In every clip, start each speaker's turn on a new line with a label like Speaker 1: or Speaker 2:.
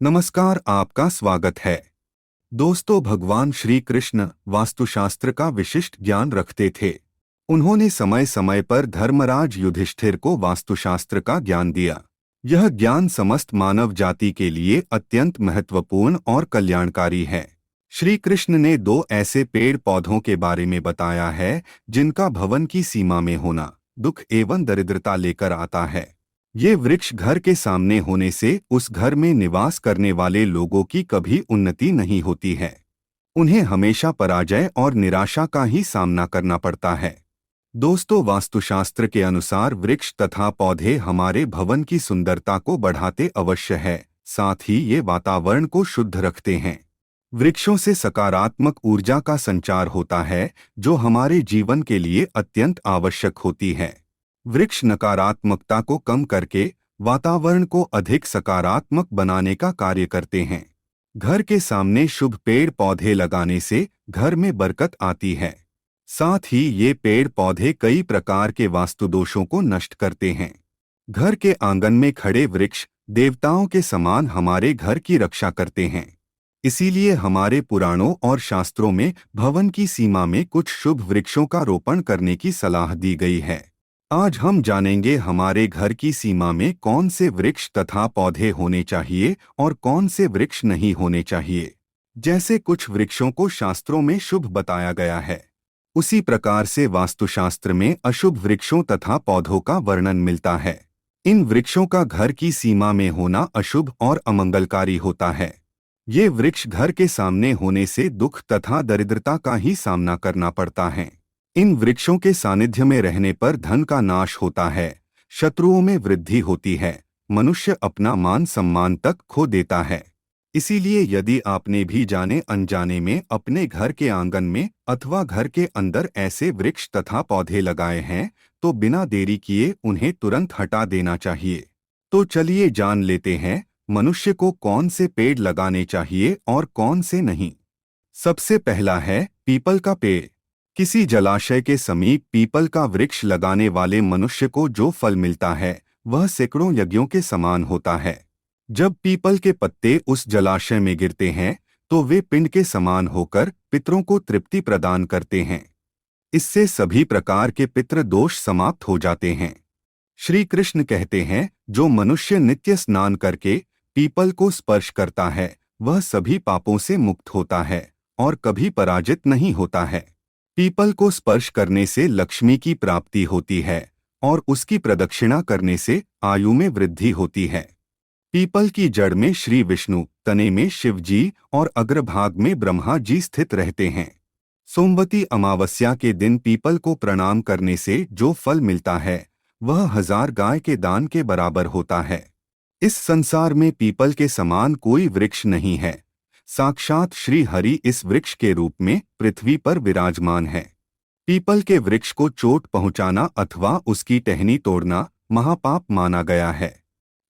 Speaker 1: नमस्कार, आपका स्वागत है। दोस्तों, भगवान श्री कृष्ण वास्तुशास्त्र का विशिष्ट ज्ञान रखते थे। उन्होंने समय समय पर धर्मराज युधिष्ठिर को वास्तुशास्त्र का ज्ञान दिया। यह ज्ञान समस्त मानव जाति के लिए अत्यंत महत्वपूर्ण और कल्याणकारी है। श्री कृष्ण ने दो ऐसे पेड़ पौधों के बारे में बताया है जिनका भवन की सीमा में होना दुख एवं दरिद्रता लेकर आता है। ये वृक्ष घर के सामने होने से उस घर में निवास करने वाले लोगों की कभी उन्नति नहीं होती है। उन्हें हमेशा पराजय और निराशा का ही सामना करना पड़ता है। दोस्तों, वास्तुशास्त्र के अनुसार वृक्ष तथा पौधे हमारे भवन की सुंदरता को बढ़ाते अवश्य है, साथ ही ये वातावरण को शुद्ध रखते हैं। वृक्षों से सकारात्मक ऊर्जा का संचार होता है, जो हमारे जीवन के लिए अत्यंत आवश्यक होती है। वृक्ष नकारात्मकता को कम करके वातावरण को अधिक सकारात्मक बनाने का कार्य करते हैं। घर के सामने शुभ पेड़ पौधे लगाने से घर में बरकत आती है। साथ ही ये पेड़ पौधे कई प्रकार के वास्तु दोषों को नष्ट करते हैं। घर के आंगन में खड़े वृक्ष देवताओं के समान हमारे घर की रक्षा करते हैं। इसीलिए हमारे पुराणों और शास्त्रों में भवन की सीमा में कुछ शुभ वृक्षों का रोपण करने की सलाह दी गई है। आज हम जानेंगे हमारे घर की सीमा में कौन से वृक्ष तथा पौधे होने चाहिए और कौन से वृक्ष नहीं होने चाहिए। जैसे कुछ वृक्षों को शास्त्रों में शुभ बताया गया है, उसी प्रकार से वास्तुशास्त्र में अशुभ वृक्षों तथा पौधों का वर्णन मिलता है। इन वृक्षों का घर की सीमा में होना अशुभ और अमंगलकारी होता है। ये वृक्ष घर के सामने होने से दुख तथा दरिद्रता का ही सामना करना पड़ता है। इन वृक्षों के सानिध्य में रहने पर धन का नाश होता है, शत्रुओं में वृद्धि होती है, मनुष्य अपना मान सम्मान तक खो देता है। इसीलिए यदि आपने भी जाने अनजाने में अपने घर के आंगन में अथवा घर के अंदर ऐसे वृक्ष तथा पौधे लगाए हैं, तो बिना देरी किए उन्हें तुरंत हटा देना चाहिए। तो चलिए जान लेते हैं मनुष्य को कौन से पेड़ लगाने चाहिए और कौन से नहीं। सबसे पहला है पीपल का पेड़। किसी जलाशय के समीप पीपल का वृक्ष लगाने वाले मनुष्य को जो फल मिलता है वह सैकड़ों यज्ञों के समान होता है। जब पीपल के पत्ते उस जलाशय में गिरते हैं तो वे पिंड के समान होकर पितरों को तृप्ति प्रदान करते हैं। इससे सभी प्रकार के पितृ दोष समाप्त हो जाते हैं। श्री कृष्ण कहते हैं, जो मनुष्य नित्य स्नान करके पीपल को स्पर्श करता है वह सभी पापों से मुक्त होता है और कभी पराजित नहीं होता है। पीपल को स्पर्श करने से लक्ष्मी की प्राप्ति होती है और उसकी प्रदक्षिणा करने से आयु में वृद्धि होती है। पीपल की जड़ में श्री विष्णु, तने में शिव जी और अग्रभाग में ब्रह्मा जी स्थित रहते हैं। सोमवती अमावस्या के दिन पीपल को प्रणाम करने से जो फल मिलता है वह 1000 गाय के दान के बराबर होता है। इस संसार में पीपल के समान कोई वृक्ष नहीं है। साक्षात श्री हरि इस वृक्ष के रूप में पृथ्वी पर विराजमान है। पीपल के वृक्ष को चोट पहुंचाना अथवा उसकी टहनी तोड़ना महापाप माना गया है।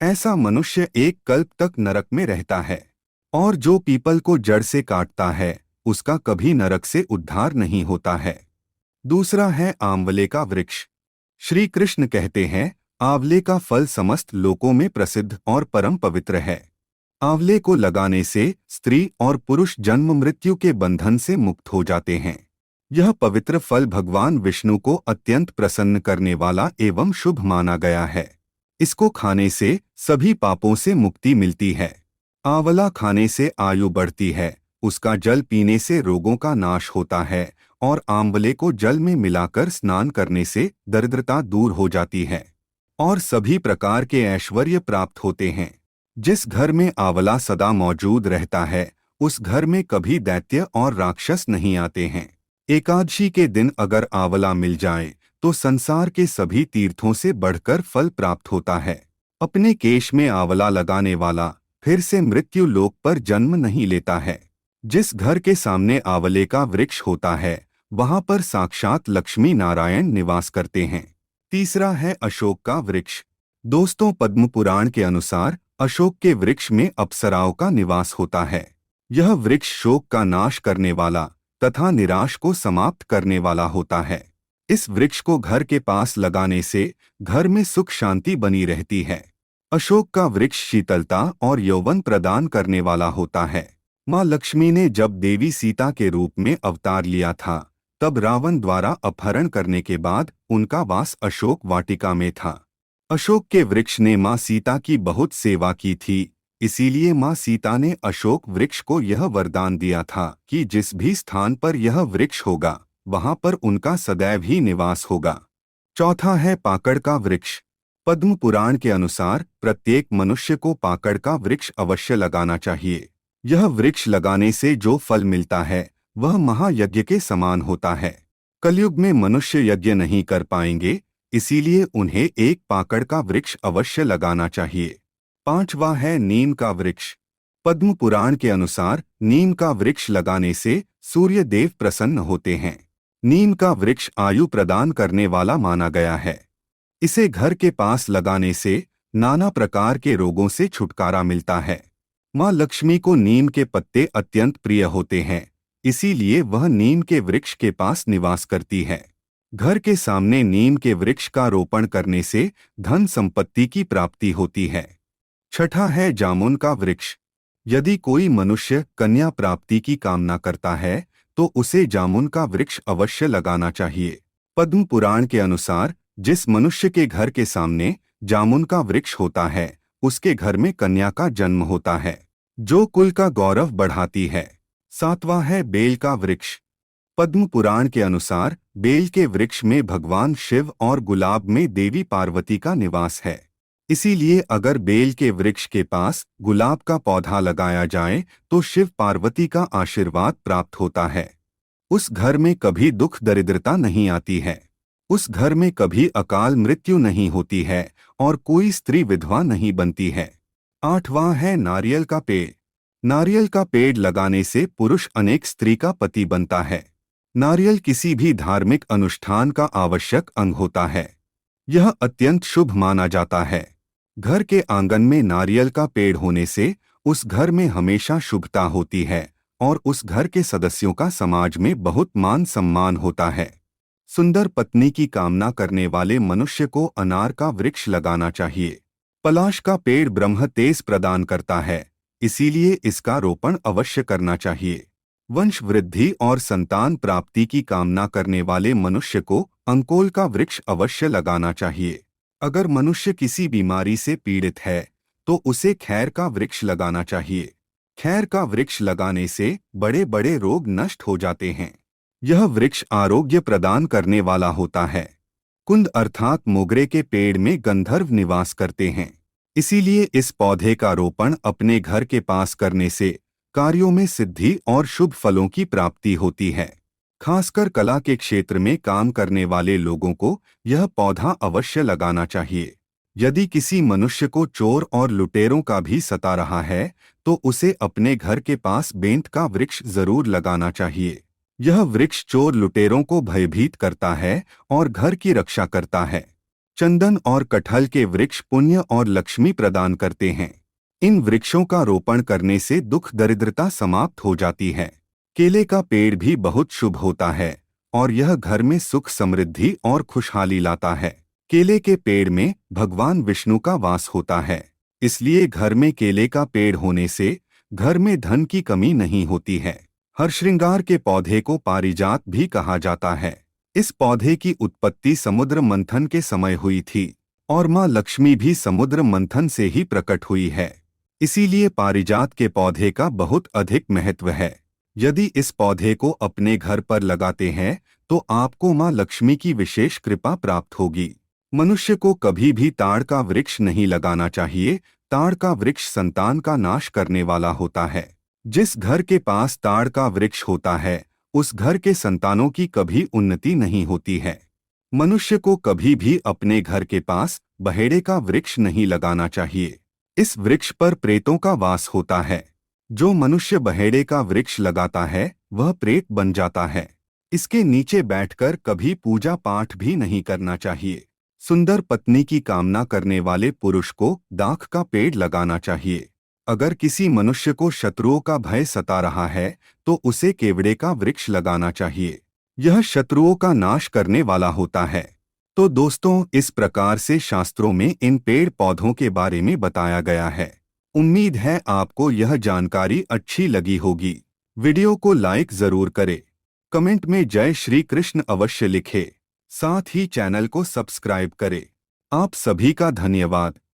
Speaker 1: ऐसा मनुष्य एक कल्प तक नरक में रहता है और जो पीपल को जड़ से काटता है उसका कभी नरक से उद्धार नहीं होता है। दूसरा है आंवले का वृक्ष। श्री कृष्ण कहते हैं, आंवले का फल समस्त लोकों में प्रसिद्ध और परम पवित्र है। आंवले को लगाने से स्त्री और पुरुष जन्म मृत्यु के बंधन से मुक्त हो जाते हैं। यह पवित्र फल भगवान विष्णु को अत्यंत प्रसन्न करने वाला एवं शुभ माना गया है। इसको खाने से सभी पापों से मुक्ति मिलती है। आंवला खाने से आयु बढ़ती है, उसका जल पीने से रोगों का नाश होता है और आंवले को जल में मिलाकर स्नान करने से दरिद्रता दूर हो जाती है और सभी प्रकार के ऐश्वर्य प्राप्त होते हैं। जिस घर में आंवला सदा मौजूद रहता है उस घर में कभी दैत्य और राक्षस नहीं आते हैं। एकादशी के दिन अगर आंवला मिल जाए तो संसार के सभी तीर्थों से बढ़कर फल प्राप्त होता है। अपने केश में आंवला लगाने वाला फिर से मृत्यु लोक पर जन्म नहीं लेता है। जिस घर के सामने आंवले का वृक्ष होता है वहां पर साक्षात लक्ष्मी नारायण निवास करते हैं। तीसरा है अशोक का वृक्ष। दोस्तों, पद्म पुराण के अनुसार अशोक के वृक्ष में अप्सराओं का निवास होता है। यह वृक्ष शोक का नाश करने वाला तथा निराश को समाप्त करने वाला होता है। इस वृक्ष को घर के पास लगाने से घर में सुख शांति बनी रहती है। अशोक का वृक्ष शीतलता और यौवन प्रदान करने वाला होता है। माँ लक्ष्मी ने जब देवी सीता के रूप में अवतार लिया था, तब रावण द्वारा अपहरण करने के बाद उनका वास अशोक वाटिका में था। अशोक के वृक्ष ने माँ सीता की बहुत सेवा की थी, इसीलिए माँ सीता ने अशोक वृक्ष को यह वरदान दिया था कि जिस भी स्थान पर यह वृक्ष होगा, वहां पर उनका सदैव ही निवास होगा। चौथा है पाकड़ का वृक्ष। पद्म पुराण के अनुसार प्रत्येक मनुष्य को पाकड़ का वृक्ष अवश्य लगाना चाहिए। यह वृक्ष लगाने से जो फल मिलता है वह महायज्ञ के समान होता है। कलयुग में मनुष्य यज्ञ नहीं कर पाएंगे, इसीलिए उन्हें एक पाकड़ का वृक्ष अवश्य लगाना चाहिए। पांचवा है नीम का वृक्ष। पद्म पुराण के अनुसार नीम का वृक्ष लगाने से सूर्य देव प्रसन्न होते हैं। नीम का वृक्ष आयु प्रदान करने वाला माना गया है। इसे घर के पास लगाने से नाना प्रकार के रोगों से छुटकारा मिलता है। माँ लक्ष्मी को नीम के पत्ते अत्यंत प्रिय होते हैं, इसीलिए वह नीम के वृक्ष के पास निवास करती है। घर के सामने नीम के वृक्ष का रोपण करने से धन संपत्ति की प्राप्ति होती है। छठा है जामुन का वृक्ष। यदि कोई मनुष्य कन्या प्राप्ति की कामना करता है तो उसे जामुन का वृक्ष अवश्य लगाना चाहिए। पद्म पुराण के अनुसार जिस मनुष्य के घर के सामने जामुन का वृक्ष होता है, उसके घर में कन्या का जन्म होता है, जो कुल का गौरव बढ़ाती है। सातवां है बेल का वृक्ष। पद्म पुराण के अनुसार बेल के वृक्ष में भगवान शिव और गुलाब में देवी पार्वती का निवास है। इसीलिए अगर बेल के वृक्ष के पास गुलाब का पौधा लगाया जाए तो शिव पार्वती का आशीर्वाद प्राप्त होता है। उस घर में कभी दुख दरिद्रता नहीं आती है, उस घर में कभी अकाल मृत्यु नहीं होती है और कोई स्त्री विधवा नहीं बनती है। आठवां है नारियल का पेड़। नारियल का पेड़ लगाने से पुरुष अनेक स्त्री का पति बनता है। नारियल किसी भी धार्मिक अनुष्ठान का आवश्यक अंग होता है। यह अत्यंत शुभ माना जाता है। घर के आंगन में नारियल का पेड़ होने से उस घर में हमेशा शुभता होती है और उस घर के सदस्यों का समाज में बहुत मान सम्मान होता है। सुंदर पत्नी की कामना करने वाले मनुष्य को अनार का वृक्ष लगाना चाहिए। पलाश का पेड़ ब्रह्म तेज प्रदान करता है, इसीलिए इसका रोपण अवश्य करना चाहिए। वंश वृद्धि और संतान प्राप्ति की कामना करने वाले मनुष्य को अंकोल का वृक्ष अवश्य लगाना चाहिए। अगर मनुष्य किसी बीमारी से पीड़ित है तो उसे खैर का वृक्ष लगाना चाहिए। खैर का वृक्ष लगाने से बड़े बड़े रोग नष्ट हो जाते हैं। यह वृक्ष आरोग्य प्रदान करने वाला होता है। कुंद अर्थात मोगरे के पेड़ में गंधर्व निवास करते हैं, इसीलिए इस पौधे का रोपण अपने घर के पास करने से कार्यों में सिद्धि और शुभ फलों की प्राप्ति होती है। खासकर कला के क्षेत्र में काम करने वाले लोगों को यह पौधा अवश्य लगाना चाहिए। यदि किसी मनुष्य को चोर और लुटेरों का भी सता रहा है तो उसे अपने घर के पास बेंत का वृक्ष जरूर लगाना चाहिए। यह वृक्ष चोर लुटेरों को भयभीत करता है और घर की रक्षा करता है। चंदन और कटहल के वृक्ष पुण्य और लक्ष्मी प्रदान करते हैं। इन वृक्षों का रोपण करने से दुख दरिद्रता समाप्त हो जाती है। केले का पेड़ भी बहुत शुभ होता है और यह घर में सुख समृद्धि और खुशहाली लाता है। केले के पेड़ में भगवान विष्णु का वास होता है, इसलिए घर में केले का पेड़ होने से घर में धन की कमी नहीं होती है। हरश्रृंगार के पौधे को पारिजात भी कहा जाता है। इस पौधे की उत्पत्ति समुद्र मंथन के समय हुई थी और माँ लक्ष्मी भी समुद्र मंथन से ही प्रकट हुई है, इसीलिए पारिजात के पौधे का बहुत अधिक महत्व है। यदि इस पौधे को अपने घर पर लगाते हैं तो आपको माँ लक्ष्मी की विशेष कृपा प्राप्त होगी। मनुष्य को कभी भी ताड़ का वृक्ष नहीं लगाना चाहिए। ताड़ का वृक्ष संतान का नाश करने वाला होता है। जिस घर के पास ताड़ का वृक्ष होता है उस घर के संतानों की कभी उन्नति नहीं होती है। मनुष्य को कभी भी अपने घर के पास बहेड़े का वृक्ष नहीं लगाना चाहिए। इस वृक्ष पर प्रेतों का वास होता है। जो मनुष्य बहेड़े का वृक्ष लगाता है वह प्रेत बन जाता है। इसके नीचे बैठकर कभी पूजा पाठ भी नहीं करना चाहिए। सुंदर पत्नी की कामना करने वाले पुरुष को दाख का पेड़ लगाना चाहिए। अगर किसी मनुष्य को शत्रुओं का भय सता रहा है तो उसे केवड़े का वृक्ष लगाना चाहिए। यह शत्रुओं का नाश करने वाला होता है। तो दोस्तों, इस प्रकार से शास्त्रों में इन पेड़ पौधों के बारे में बताया गया है। उम्मीद है आपको यह जानकारी अच्छी लगी होगी। वीडियो को लाइक जरूर करें, कमेंट में जय श्री कृष्ण अवश्य लिखें, साथ ही चैनल को सब्सक्राइब करें। आप सभी का धन्यवाद।